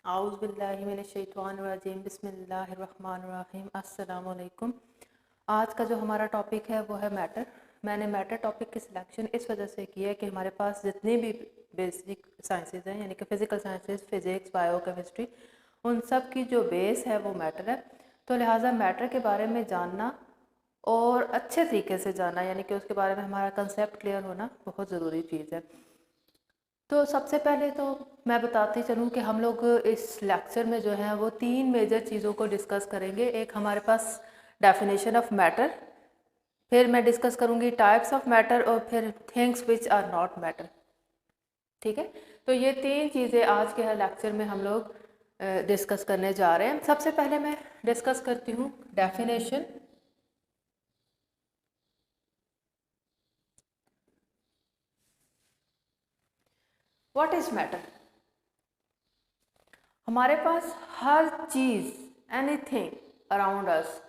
आऊज़ुबिल्लाहिमिनश्शैतानिर्रजीम बिस्मिल्लाहिर्रहमानिर्रहीम अस्सलामु अलैकुम। आज का जो हमारा टॉपिक है वो है मैटर। मैंने मैटर टॉपिक की सिलेक्शन इस वजह से की है कि हमारे पास जितनी भी बेसिक साइंसेज हैं यानी कि physical sciences, physics, bio chemistry, उन सब की जो बेस है वो मैटर है। तो लिहाजा मैटर के बारे में जानना और अच्छे तरीके से जानना यानी कि उसके बारे में हमारा कंसेप्ट क्लियर होना बहुत ज़रूरी चीज़ है। तो सबसे पहले तो मैं बताती चलूँ कि हम लोग इस लेक्चर में जो है वो 3 मेजर चीज़ों को डिस्कस करेंगे। एक हमारे पास डेफिनेशन ऑफ मैटर, फिर मैं डिस्कस करूँगी टाइप्स ऑफ मैटर और फिर things which are not matter. ठीक है, तो ये 3 चीज़ें आज के हर लेक्चर में हम लोग डिस्कस करने जा रहे हैं। सबसे पहले मैं डिस्कस करती हूँ डेफिनेशन। What is matter? हमारे पास हर चीज़, एनीथिंग अराउंड अस,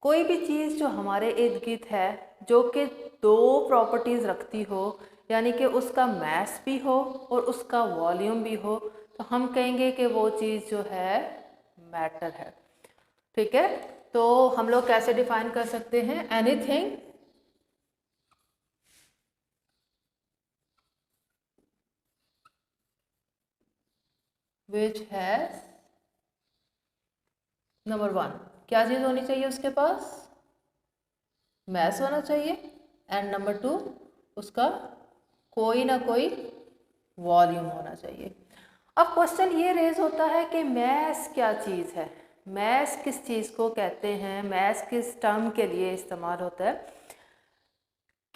कोई भी चीज़ जो हमारे इर्द गिर्द है जो कि 2 प्रॉपर्टीज़ रखती हो यानी कि उसका मास भी हो और उसका वॉल्यूम भी हो, तो हम कहेंगे कि वो चीज़ जो है मैटर है। ठीक है, तो हम लोग कैसे डिफाइन कर सकते हैं? एनीथिंग विच हैज़, नंबर 1 क्या चीज़ होनी चाहिए उसके पास? मैस होना चाहिए। एंड नंबर 2 उसका कोई ना कोई वॉल्यूम होना चाहिए। अब क्वेश्चन ये रेज होता है कि मैस क्या चीज़ है, मैस किस चीज़ को कहते हैं, मैस किस टर्म के लिए इस्तेमाल होता है?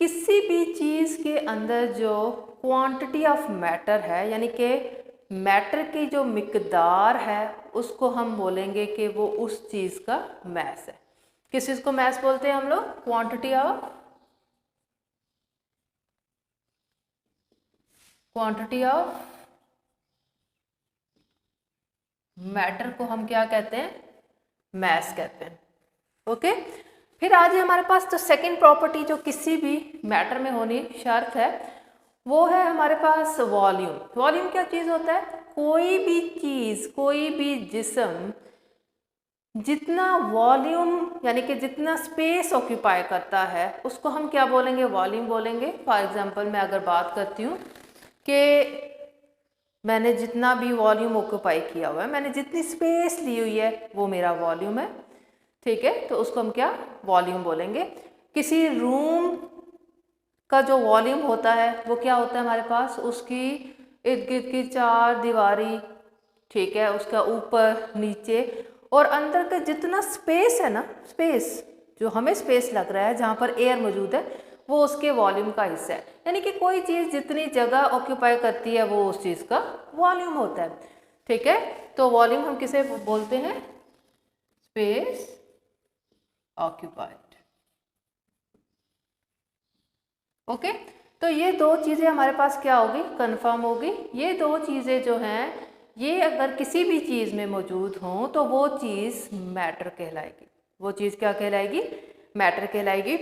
किसी भी चीज़ के अंदर जो क्वांटिटी ऑफ मैटर है यानी कि मैटर की जो मिकदार है उसको हम बोलेंगे कि वो उस चीज़ का मैस है। किस चीज़ को मैस बोलते हैं हम लोग? क्वांटिटी ऑफ मैटर को हम क्या कहते हैं? मैस कहते हैं। ओके, फिर आज हमारे पास जो सेकंड प्रॉपर्टी जो किसी भी मैटर में होनी शर्त है वो है हमारे पास वॉल्यूम। वॉल्यूम क्या चीज़ होता है? कोई भी चीज़, कोई भी जिस्म जितना वॉल्यूम यानी कि जितना स्पेस ऑक्यूपाई करता है उसको हम क्या बोलेंगे? वॉल्यूम बोलेंगे। फॉर एग्जांपल मैं अगर बात करती हूँ कि मैंने जितना भी वॉल्यूम ऑक्यूपाई किया हुआ है, मैंने जितनी स्पेस ली हुई है वो मेरा वॉल्यूम है। ठीक है, तो उसको हम क्या वॉल्यूम बोलेंगे। किसी रूम का जो वॉल्यूम होता है वो क्या होता है हमारे पास? उसकी इर्द गिर्द की 4 दीवारी, ठीक है, उसका ऊपर नीचे और अंदर का जितना स्पेस है ना, स्पेस जो हमें स्पेस लग रहा है जहाँ पर एयर मौजूद है वो उसके वॉल्यूम का हिस्सा है। यानी कि कोई चीज़ जितनी जगह ऑक्यूपाई करती है वो उस चीज़ का वॉल्यूम होता है। ठीक है, तो वॉल्यूम हम किसे बोलते हैं? Space occupied. ओके, तो ये 2 चीज़ें हमारे पास क्या होगी? कंफर्म होगी। ये 2 चीज़ें जो हैं ये अगर किसी भी चीज़ में मौजूद हों तो वो चीज़ मैटर कहलाएगी। वो चीज़ क्या कहलाएगी? मैटर कहलाएगी।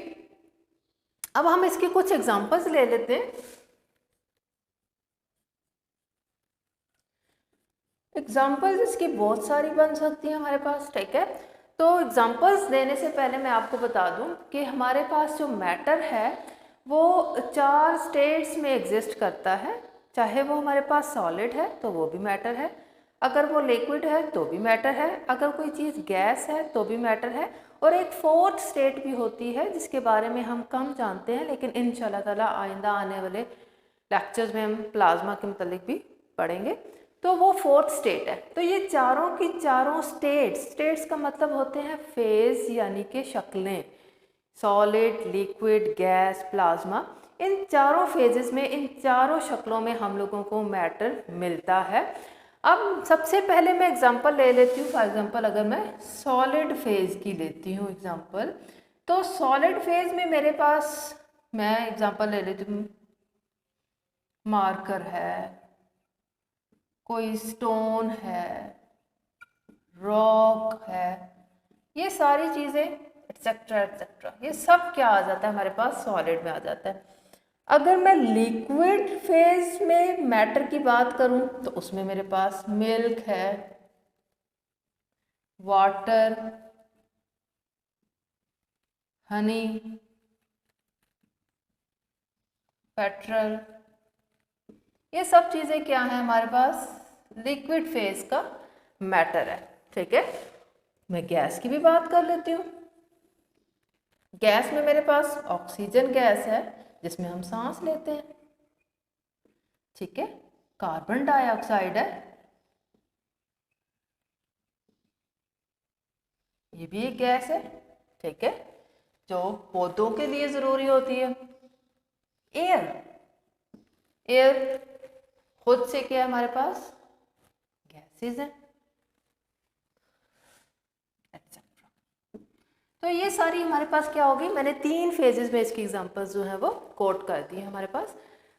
अब हम इसके कुछ एग्जांपल्स ले लेते हैं। एग्जांपल्स इसकी बहुत सारी बन सकती हैं हमारे पास। ठीक है, तो एग्जांपल्स देने से पहले मैं आपको बता दूं कि हमारे पास जो मैटर है वो 4 स्टेट्स में एग्जिस्ट करता है। चाहे वो हमारे पास सॉलिड है तो वो भी मैटर है, अगर वो लिक्विड है तो भी मैटर है, अगर कोई चीज़ गैस है तो भी मैटर है, और एक 4th स्टेट भी होती है जिसके बारे में हम कम जानते हैं, लेकिन इंशाल्लाह ताला आइंदा आने वाले लेक्चर्स में हम प्लाज्मा के मतलब भी पढ़ेंगे। तो वो 4th स्टेट है। तो ये चारों की चारों स्टेट्स का मतलब होते हैं फेज यानी कि शक्लें, सॉलिड, लिक्विड, गैस, प्लाज्मा। इन चारों फेजेस में, इन चारों शक्लों में हम लोगों को मैटर मिलता है। अब सबसे पहले मैं एग्जांपल ले लेती हूँ। फॉर एग्जांपल अगर मैं सॉलिड फेज की लेती हूँ एग्जांपल, तो सॉलिड फेज में मेरे पास, मैं एग्जांपल ले लेती हूँ, मार्कर है, कोई स्टोन है, रॉक है, ये सारी चीज़ें एटसेट्रा एटसेट्रा, ये सब क्या आ जाता है हमारे पास? सॉलिड में आ जाता है। अगर मैं लिक्विड फेज में मैटर की बात करूं तो उसमें मेरे पास मिल्क है, वाटर, हनी, पेट्रोल, ये सब चीज़ें क्या है हमारे पास, लिक्विड फेज का मैटर है। ठीक है, मैं गैस की भी बात कर लेती हूँ। गैस में मेरे पास ऑक्सीजन गैस है जिसमें हम सांस लेते हैं। ठीक है, कार्बन डाइऑक्साइड है, ये भी एक गैस है। ठीक है, जो पौधों के लिए ज़रूरी होती है। एयर, एयर खुद से क्या है हमारे पास, गैसेस हैं, एक्सेट्रा। तो ये सारी हमारे पास क्या होगी, मैंने 3 फेजेस में इसकी एग्जांपल्स जो है वो कोट कर दी है हमारे पास।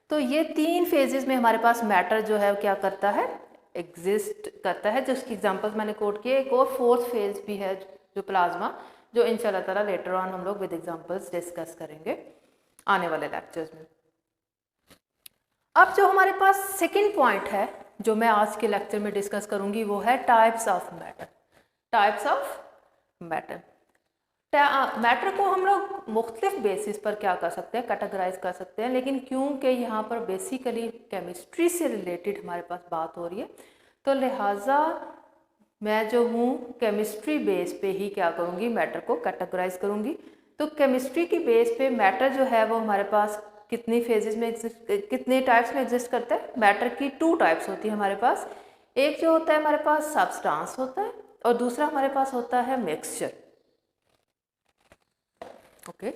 तो ये 3 फेजेस में हमारे पास मैटर जो है क्या करता है, एग्जिस्ट करता है, जिसकी एग्जांपल्स मैंने कोट किए। एक और 4th फेज भी है जो प्लाज्मा, जो इंशाल्लाह ताला लेटर ऑन हम लोग विद एग्जांपल्स डिस्कस करेंगे आने वाले लेक्चर्स में। अब जो हमारे पास सेकंड पॉइंट है जो मैं आज के लेक्चर में डिस्कस करूंगी वो है types of matter. Types of matter, matter को हम लोग मुख्तलिफ बेसिस पर क्या कर सकते हैं, कैटेगराइज कर सकते हैं, लेकिन क्योंकि यहाँ पर बेसिकली केमिस्ट्री से रिलेटेड हमारे पास बात हो रही है तो लिहाजा मैं जो हूँ केमिस्ट्री बेस पे ही क्या करूँगी, मैटर को कैटेगराइज करूँगी। तो केमिस्ट्री की बेस पे मैटर जो है वो हमारे पास कितनी फेजेस में कितने टाइप्स में एग्जिस्ट करता है। मैटर की 2 टाइप्स होती है हमारे पास। एक जो होता है हमारे पास सब्सटेंस होता है और दूसरा हमारे पास होता है मिक्सचर। ओके,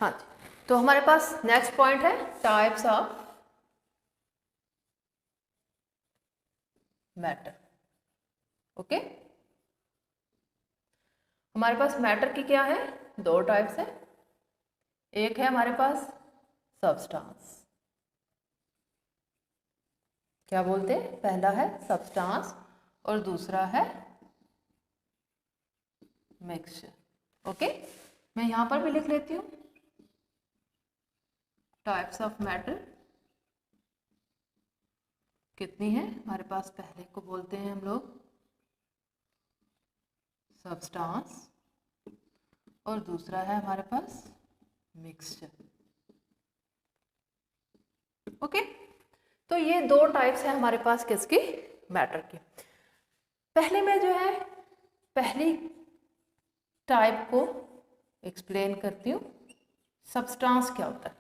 हाँ जी, तो हमारे पास नेक्स्ट पॉइंट है टाइप्स ऑफ मैटर। ओके, हमारे पास मैटर की क्या है, 2 टाइप्स है। एक है हमारे पास सब्सटेंस, क्या बोलते हैं, पहला है सब्सटेंस और दूसरा है मिक्सचर। ओके, मैं यहां पर भी लिख लेती हूँ टाइप्स ऑफ मैटर कितनी है हमारे पास। पहले को बोलते हैं हम लोग सब्सटेंस और दूसरा है हमारे पास मिक्सचर। ओके, तो ये 2 टाइप्स है हमारे पास किसकी, मैटर की। पहले मैं जो है पहली टाइप को एक्सप्लेन करती हूँ, सब्सटेंस क्या होता है।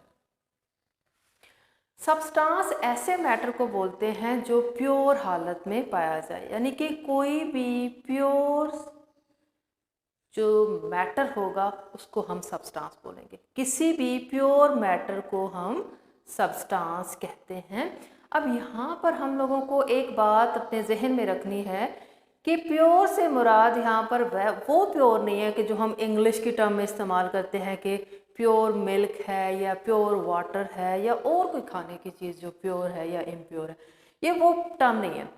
सब्सटेंस ऐसे मैटर को बोलते हैं जो प्योर हालत में पाया जाए, यानी कि कोई भी प्योर जो मैटर होगा उसको हम सब्सटेंस बोलेंगे। किसी भी प्योर मैटर को हम सब्सटेंस कहते हैं। अब यहाँ पर हम लोगों को एक बात अपने जहन में रखनी है कि प्योर से मुराद यहाँ पर वो प्योर नहीं है कि जो हम इंग्लिश की टर्म में इस्तेमाल करते हैं कि प्योर मिल्क है या प्योर वाटर है या और कोई खाने की चीज़ जो प्योर है या इम्प्योर है, ये वो टर्म नहीं है।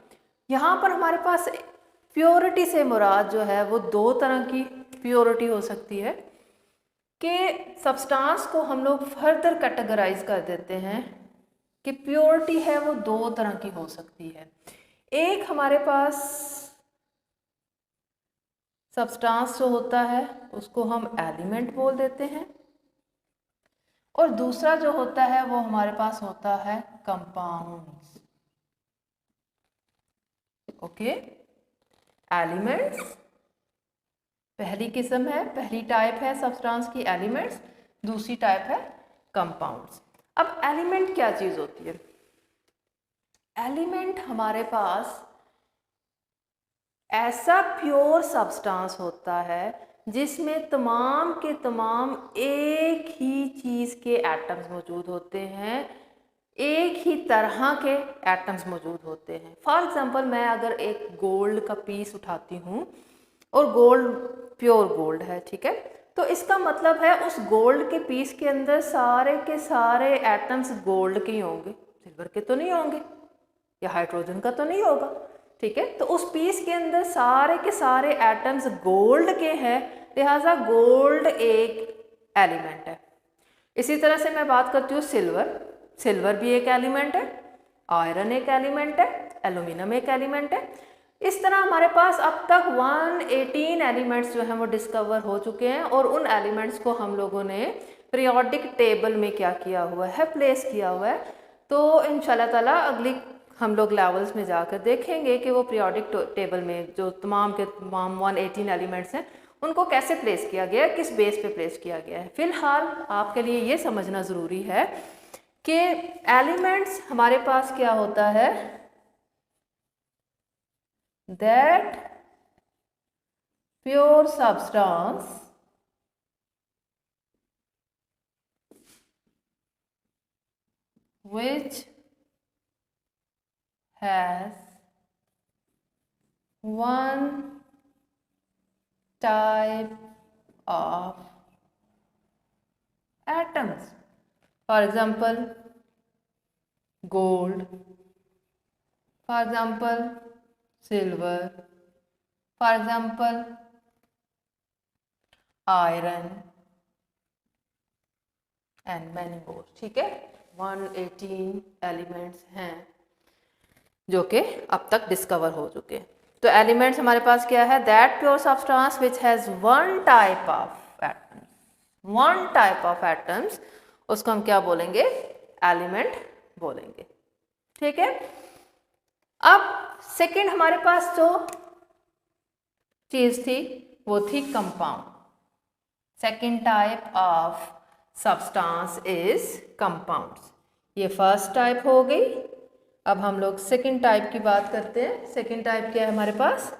यहाँ पर हमारे पास प्योरिटी से मुराद जो है वो 2 तरह की प्योरिटी हो सकती है कि सब्सटेंस को हम लोग फर्दर कैटेगराइज कर देते हैं कि प्योरिटी है वो 2 तरह की हो सकती है। एक हमारे पास सब्सटेंस जो होता है उसको हम एलिमेंट बोल देते हैं और दूसरा जो होता है वो हमारे पास होता है कंपाउंड्स। ओके, एलिमेंट्स पहली किस्म है, पहली टाइप है सब्सटेंस की एलिमेंट्स, दूसरी टाइप है कंपाउंड्स। अब एलिमेंट क्या चीज़ होती है, एलिमेंट हमारे पास ऐसा प्योर सब्सटेंस होता है जिसमें तमाम के तमाम एक ही चीज़ के एटम्स मौजूद होते हैं, एक ही तरह के एटम्स मौजूद होते हैं। फॉर एग्जांपल मैं अगर एक गोल्ड का पीस उठाती हूँ और गोल्ड प्योर गोल्ड है, ठीक है, तो इसका मतलब है उस गोल्ड के पीस के अंदर सारे के सारे एटम्स गोल्ड के ही होंगे, सिल्वर के तो नहीं होंगे या हाइड्रोजन का तो नहीं होगा, ठीक है। तो उस पीस के अंदर सारे के सारे एटम्स गोल्ड के हैं, लिहाजा गोल्ड एक एलिमेंट है। इसी तरह से मैं बात करती हूँ सिल्वर, सिल्वर भी एक एलिमेंट है, आयरन एक एलिमेंट है, एल्यूमिनियम एक एलिमेंट है। इस तरह हमारे पास अब तक 118 एलिमेंट्स जो हैं वो डिस्कवर हो चुके हैं और उन एलिमेंट्स को हम लोगों ने पीरियोडिक टेबल में क्या किया हुआ है, प्लेस किया हुआ है। तो इंशाल्लाह ताला अगली हम लोग लेवल्स में जाकर देखेंगे कि वो पीरियोडिक टेबल में जो तमाम के तमाम 118 एलिमेंट्स हैं उनको कैसे प्लेस किया गया है, किस बेस पे प्लेस किया गया है। फिलहाल आपके लिए ये समझना ज़रूरी है कि एलिमेंट्स हमारे पास क्या होता है, that pure substance which has one type of atoms, for example gold, for example silver, for example iron and many more, ठीक है। 118 एलिमेंट्स हैं जो कि अब तक डिस्कवर हो चुके हैं। तो एलिमेंट्स हमारे पास क्या है, that pure substance which has one type of atoms, one type of atoms, उसको हम क्या बोलेंगे, एलिमेंट बोलेंगे, ठीक है। अब सेकंड हमारे पास जो चीज़ थी वो थी compound. Second type of substance is compounds. ये फर्स्ट टाइप हो गई। अब हम लोग सेकंड टाइप की बात करते हैं। सेकंड टाइप क्या है हमारे पास,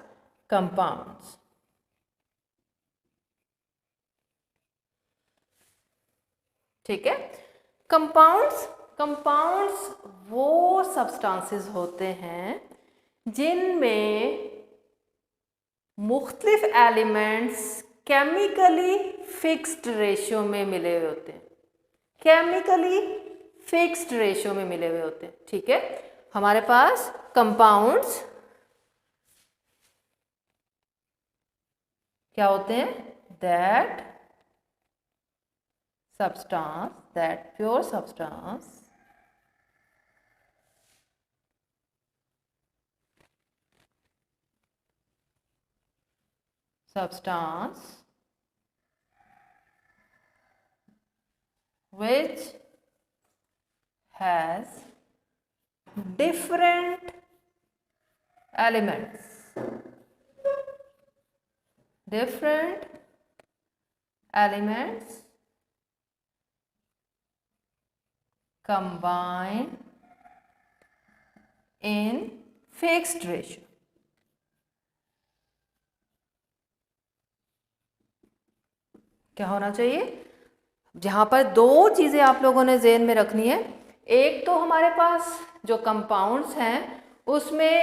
कंपाउंड्स। ठीक है, कंपाउंड्स, कंपाउंड्स वो सब्सटेंसेस होते हैं जिनमें मुख्तलिफ एलिमेंट्स केमिकली फिक्स्ड रेशियो में मिले हुए होते हैं, केमिकली फिक्स्ड रेशियो में मिले हुए होते हैं, ठीक है। हमारे पास कंपाउंड्स क्या होते हैं, that substance, that pure substance which has different elements, different elements combine in fixed ratio। क्या होना चाहिए, जहां पर दो चीजें आप लोगों ने ज़हन में रखनी है। एक तो हमारे पास जो कंपाउंड्स हैं उसमें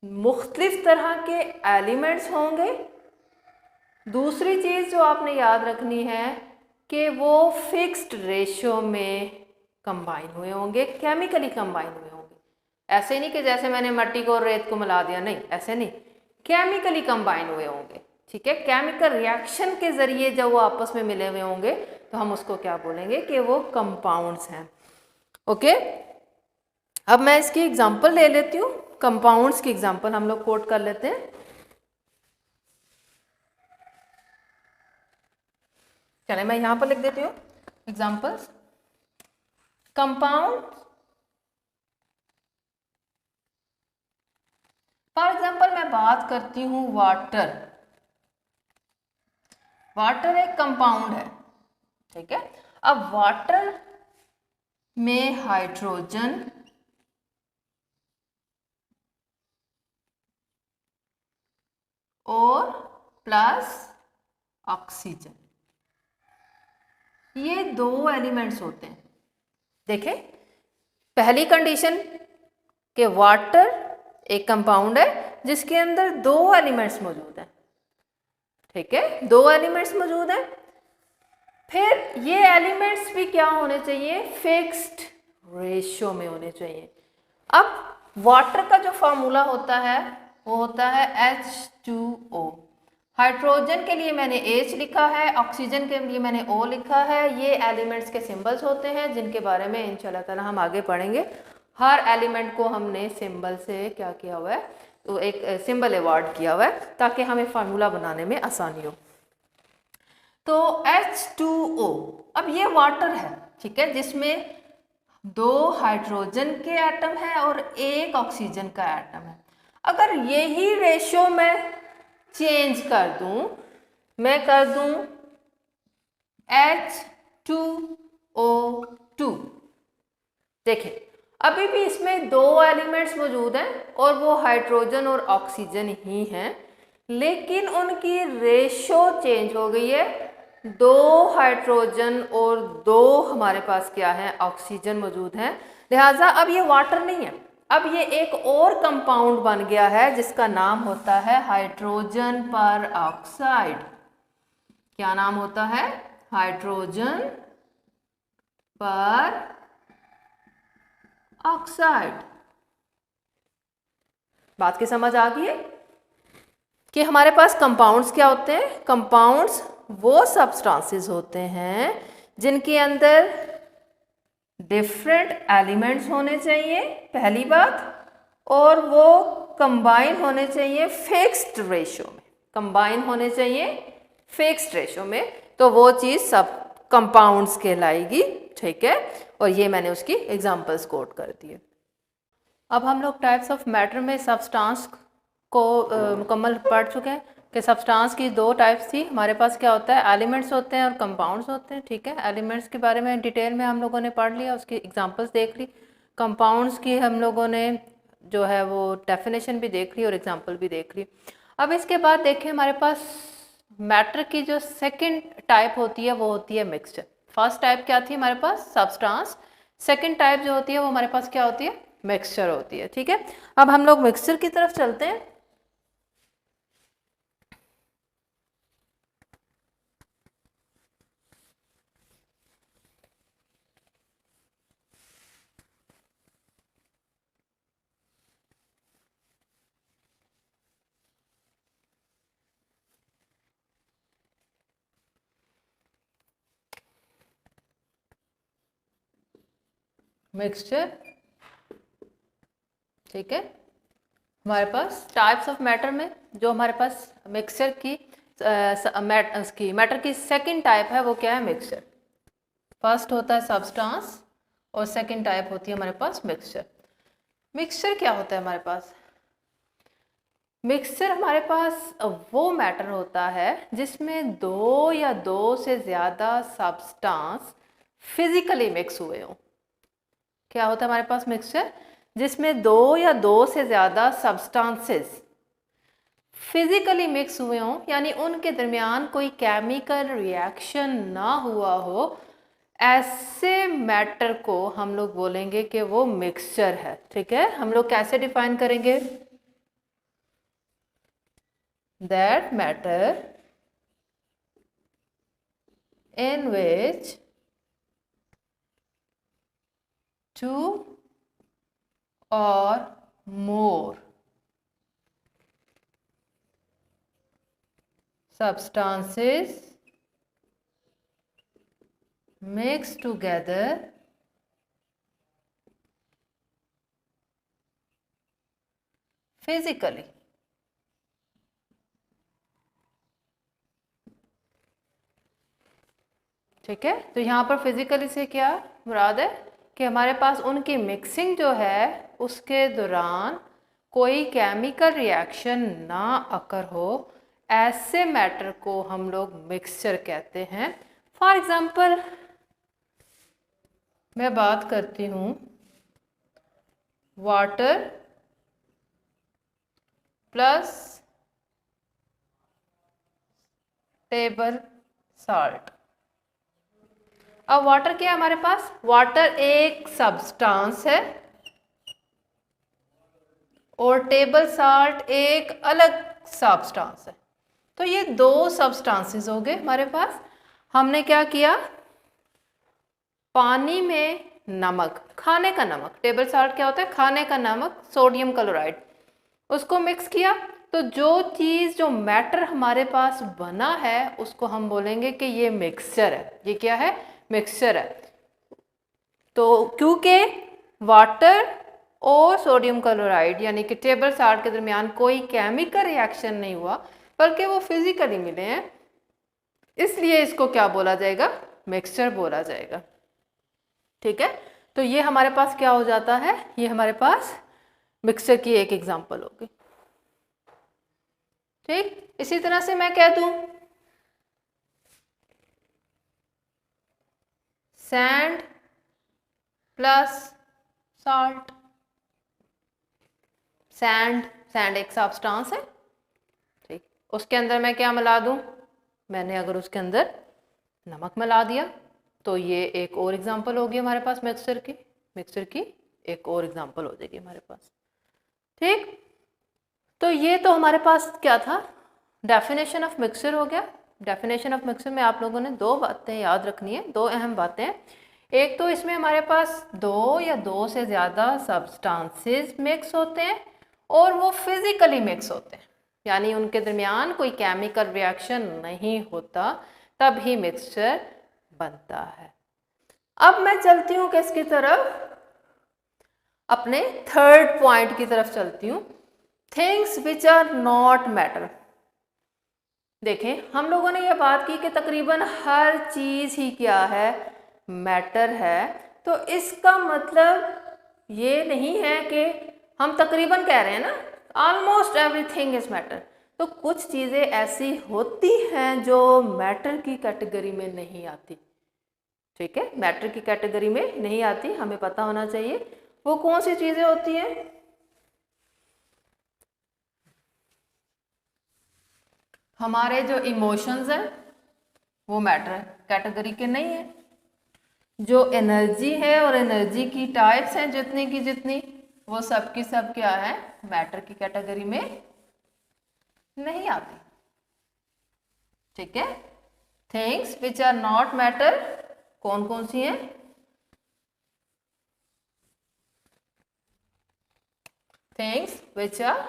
मुख्तलिफ तरह के एलिमेंट्स होंगे। दूसरी चीज़ जो आपने याद रखनी है कि वो फिक्स्ड रेशियो में कंबाइन हुए होंगे, केमिकली कंबाइन हुए होंगे। ऐसे नहीं कि जैसे मैंने मिट्टी को और रेत को मिला दिया, नहीं, ऐसे नहीं, केमिकली कंबाइन हुए होंगे, ठीक है। केमिकल रिएक्शन के ज़रिए जब वो आपस में मिले हुए होंगे तो हम उसको क्या बोलेंगे कि वो कंपाउंड्स हैं, ओके। अब मैं इसकी एग्जांपल ले लेती हूँ, कंपाउंड्स की एग्जांपल हम लोग कोट कर लेते हैं। चले मैं यहाँ पर लिख देती हूँ एग्जांपल्स। कंपाउंड, फॉर एग्जांपल मैं बात करती हूँ वाटर। वाटर एक कंपाउंड है, ठीक है। अब वाटर में हाइड्रोजन और प्लस ऑक्सीजन, ये दो एलिमेंट्स होते हैं। देखें, पहली कंडीशन कि वाटर एक कंपाउंड है जिसके अंदर दो एलिमेंट्स मौजूद हैं, ठीक है, दो एलिमेंट्स मौजूद हैं। फिर ये एलिमेंट्स भी क्या होने चाहिए, फिक्स्ड रेशियो में होने चाहिए। अब वाटर का जो फार्मूला होता है वो होता है H2O। हाइड्रोजन के लिए मैंने H लिखा है, ऑक्सीजन के लिए मैंने O लिखा है। ये एलिमेंट्स के सिंबल्स होते हैं जिनके बारे में इंशाल्लाह ताला हम आगे पढ़ेंगे। हर एलिमेंट को हमने सिंबल से क्या किया हुआ है, तो एक सिंबल अवॉर्ड किया हुआ है ताकि हमें फार्मूला बनाने में आसानी हो। तो H2O, अब ये वाटर है, ठीक है, जिसमें 2 हाइड्रोजन के एटम है और 1 ऑक्सीजन का एटम है। अगर यही रेशियो मैं चेंज कर दूं, मैं कर दूं H2O2, देखिए अभी भी इसमें 2 एलिमेंट्स मौजूद हैं और वो हाइड्रोजन और ऑक्सीजन ही हैं, लेकिन उनकी रेशियो चेंज हो गई है। 2 हाइड्रोजन और 2 हमारे पास क्या है, ऑक्सीजन मौजूद हैं। लिहाजा अब ये वाटर नहीं है, अब ये एक और कंपाउंड बन गया है जिसका नाम होता है हाइड्रोजन पर ऑक्साइड। क्या नाम होता है, हाइड्रोजन पर ऑक्साइड। बात की समझ आ गई है कि हमारे पास कंपाउंड्स क्या होते हैं। कंपाउंड्स वो सब्सटेंसेस होते हैं जिनके अंदर डिफरेंट एलिमेंट्स होने चाहिए, पहली बात, और वो कंबाइन होने चाहिए फिक्स्ड रेशियो में, कंबाइन होने चाहिए फिक्स्ड रेशियो में, तो वो चीज़ सब कंपाउंड्स कहलाएगी, ठीक है। और ये मैंने उसकी एग्जांपल्स कोट कर दिए। अब हम लोग टाइप्स ऑफ मैटर में सब्सटेंस को मुकम्मल पढ़ चुके हैं कि सब्सटेंस की 2 टाइप्स थी। हमारे पास क्या होता है, एलिमेंट्स होते हैं और कंपाउंड्स होते हैं, ठीक है। एलिमेंट्स के बारे में डिटेल में हम लोगों ने पढ़ लिया, उसकी एग्जांपल्स देख ली। कंपाउंड्स की हम लोगों ने जो है वो डेफिनेशन भी देख ली और एग्जांपल भी देख ली। अब इसके बाद देखें, हमारे पास मैटर की जो सेकेंड टाइप होती है वो होती है मिक्सचर। फर्स्ट टाइप क्या थी हमारे पास, सब्सटेंस। सेकेंड टाइप जो होती है वो हमारे पास क्या होती है, मिक्सचर होती है, ठीक है। अब हम लोग मिक्सचर की तरफ चलते हैं। मिक्सचर, ठीक है। हमारे पास टाइप्स ऑफ मैटर में जो हमारे पास मिक्सचर की मैटर की सेकंड टाइप है वो क्या है, मिक्सचर। फर्स्ट होता है सब्सटेंस और सेकंड टाइप होती है हमारे पास मिक्सचर। मिक्सचर क्या होता है हमारे पास, मिक्सचर हमारे पास वो मैटर होता है जिसमें 2 या 2 से ज़्यादा सब्सटेंस फिजिकली मिक्स हुए हों। क्या होता है हमारे पास मिक्सचर, जिसमें 2 या 2 से ज़्यादा सब्सटेंसेस फिजिकली मिक्स हुए हों, यानी उनके दरमियान कोई केमिकल रिएक्शन ना हुआ हो, ऐसे मैटर को हम लोग बोलेंगे कि वो मिक्सचर है, ठीक है। हम लोग कैसे डिफाइन करेंगे, that matter in which 2 or more substances mix together physically, ठीक है। तो यहाँ पर फिजिकली से क्या मुराद है कि हमारे पास उनकी मिक्सिंग जो है उसके दौरान कोई केमिकल रिएक्शन ना अकर हो, ऐसे मैटर को हम लोग मिक्सचर कहते हैं। फॉर एग्जांपल मैं बात करती हूँ वाटर प्लस टेबल साल्ट। अब वाटर क्या है हमारे पास, वाटर एक सब्सटेंस है और टेबल साल्ट एक अलग सब्सटेंस है। तो ये 2 सब्सटेंसेस हो गए हमारे पास। हमने क्या किया, पानी में नमक, खाने का नमक, टेबल साल्ट क्या होता है? खाने का नमक, सोडियम क्लोराइड, उसको मिक्स किया तो जो चीज़ जो मैटर हमारे पास बना है उसको हम बोलेंगे कि ये मिक्सचर है। ये क्या है? मिक्सचर है। तो क्योंकि वाटर और सोडियम क्लोराइड यानी कि टेबल साल्ट के दरमियान कोई केमिकल रिएक्शन नहीं हुआ बल्कि वो फिजिकली मिले हैं, इसलिए इसको क्या बोला जाएगा? मिक्सचर बोला जाएगा। ठीक है, तो ये हमारे पास क्या हो जाता है? ये हमारे पास मिक्सचर की एक एग्जांपल होगी। ठीक, इसी तरह से मैं कह दूं सैंड प्लस सॉल्ट। सैंड एक सब्सटेंस है, ठीक, उसके अंदर मैं क्या मिला दूं? मैंने अगर उसके अंदर नमक मिला दिया तो ये एक और एग्जांपल होगी हमारे पास मिक्सचर की एक और एग्जांपल हो जाएगी हमारे पास। ठीक, तो ये तो हमारे पास क्या था? डेफिनेशन ऑफ मिक्सचर हो गया। डेफिनेशन ऑफ मिक्सचर में आप लोगों ने दो बातें याद रखनी है, दो अहम बातें। एक तो इसमें हमारे पास दो या दो से ज़्यादा सब्सटेंसेस मिक्स होते हैं और वो फिजिकली मिक्स होते हैं, यानी उनके दरमियान कोई केमिकल रिएक्शन नहीं होता, तब ही मिक्सचर बनता है। अब मैं चलती हूँ किसकी तरफ? अपने थर्ड पॉइंट की तरफ चलती हूँ, things which are not matter. देखें, हम लोगों ने यह बात की कि तकरीबन हर चीज़ ही क्या है? मैटर है। तो इसका मतलब ये नहीं है कि हम तकरीबन कह रहे हैं ना, ऑलमोस्ट एवरीथिंग इज मैटर। तो कुछ चीज़ें ऐसी होती हैं जो मैटर की कैटेगरी में नहीं आती। ठीक है, मैटर की कैटेगरी में नहीं आती, हमें पता होना चाहिए वो कौन सी चीज़ें होती हैं। हमारे जो इमोशंस हैं वो मैटर कैटेगरी के नहीं है। जो एनर्जी है और एनर्जी की टाइप्स हैं जितनी की जितनी, वो सब की सब क्या है? मैटर की कैटेगरी में नहीं आती। ठीक है, things which are not matter कौन कौन सी हैं? Things which are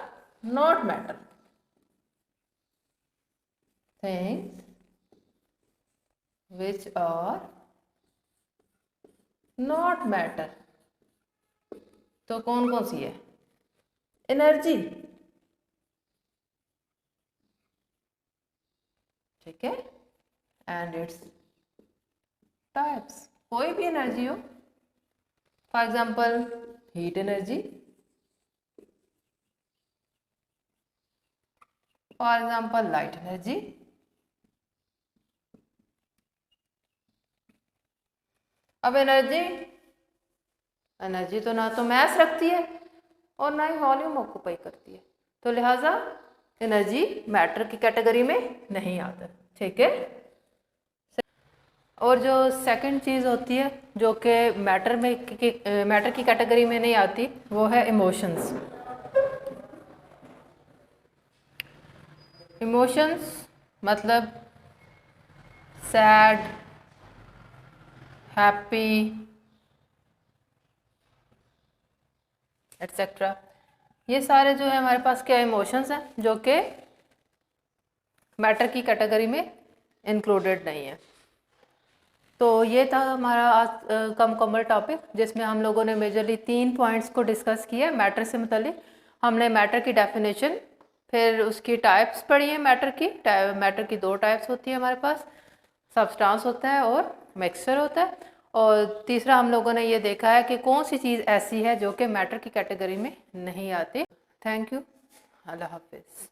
not matter, things which are not matter, तो कौन कौन सी है? एनर्जी, ठीक है, एंड इट्स टाइप्स। कोई भी एनर्जी हो, for example heat energy, for example light energy, अब एनर्जी तो ना तो मैस रखती है और ना ही वॉल्यूम ऑक्यूपाई करती है, तो लिहाजा एनर्जी मैटर की कैटेगरी में नहीं आता। ठीक है, और जो सेकंड चीज़ होती है जो कि मैटर की कैटेगरी में नहीं आती, वो है इमोशंस। इमोशंस मतलब सैड, हैप्पी एट्सेट्रा, ये सारे जो है हमारे पास क्या इमोशंस हैं जो कि मैटर की कैटेगरी में इंक्लूडेड नहीं है। तो ये था हमारा आज का मुकम्मल टॉपिक, जिसमें हम लोगों ने मेजरली 3 पॉइंट्स को डिस्कस किया मैटर से मुतालिक। हमने मैटर की डेफिनेशन, फिर उसकी टाइप्स पढ़ी है। मैटर की 2 टाइप्स होती है हमारे पास, सब्सटेंस होता है और मिक्सचर होता है। और तीसरा हम लोगों ने ये देखा है कि कौन सी चीज़ ऐसी है जो कि मैटर की कैटेगरी में नहीं आती। थैंक यू, अल्लाह हाफिज़।